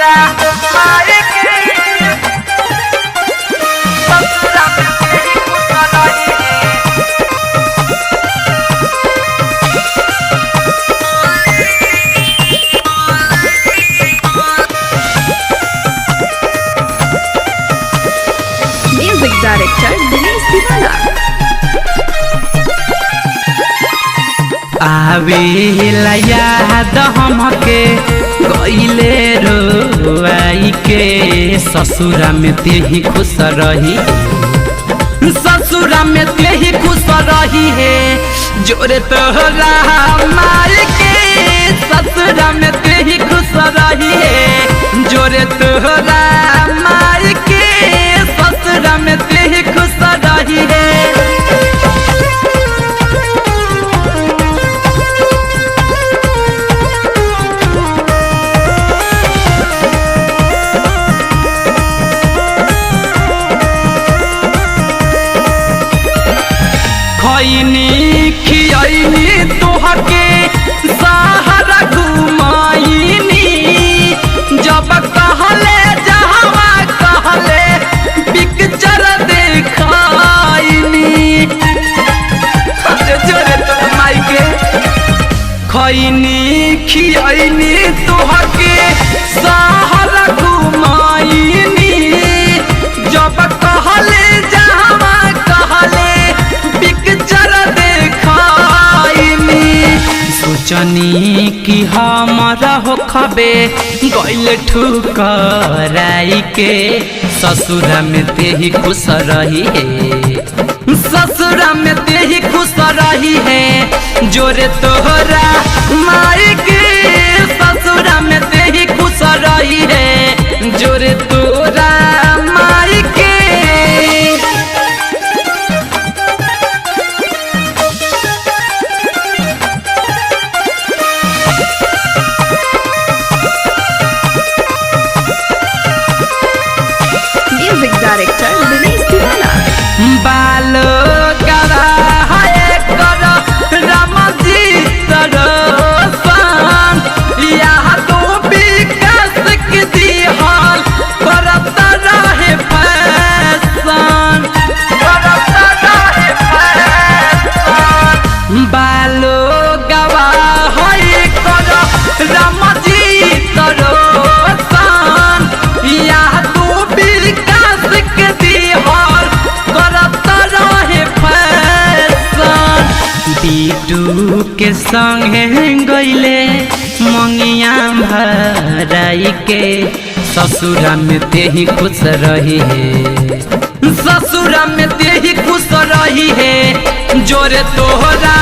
तोहरा माई के ससुरा में तेरी खुश रही म्यूजिक डायरेक्टर दिनेश दीवाना। आवेला याद हमके गईले रोआई के ससुरा में तेही खुश रही ससुरा में तेही खुश रही है जोरे तोहरा माई के ससुरा में तेही खुश रही है जोरे तोहरा माई के ससुरा में तेही खुश रही है। खैनी खियनी तोहके सहारा घुमाइनी जब कहले जहवा कहले पिक्चर देखाइनी जोरे तोर माई के खैनी खियनी तोहके सहारा घुमाइनी जब कहले जहवा कहले सोचनी कि हमारा हो खबे गइल ठुकराई के ससुरा में तेही खुश रही है ससुरा में तेही खुश रही है जोरे तोहरा माई के ससुरा में तेही खुश रही है जोरे तोरा माई के। म्यूजिक डायरेक्टर दिनेश दीवाना। बालो गरा है कर रामजी तरसान यहाँ तो विकास की दिहाल करत रहे फैशन बालो गवा है कर रामजी तरसान यहाँ तो विकास के दिहाल करत रहे फैशन बीटू के संगे गईले मंगिया भराई के ससुरा में तेही खुश रही है ससुरा में तेही खुश रही है जोरे तोहरा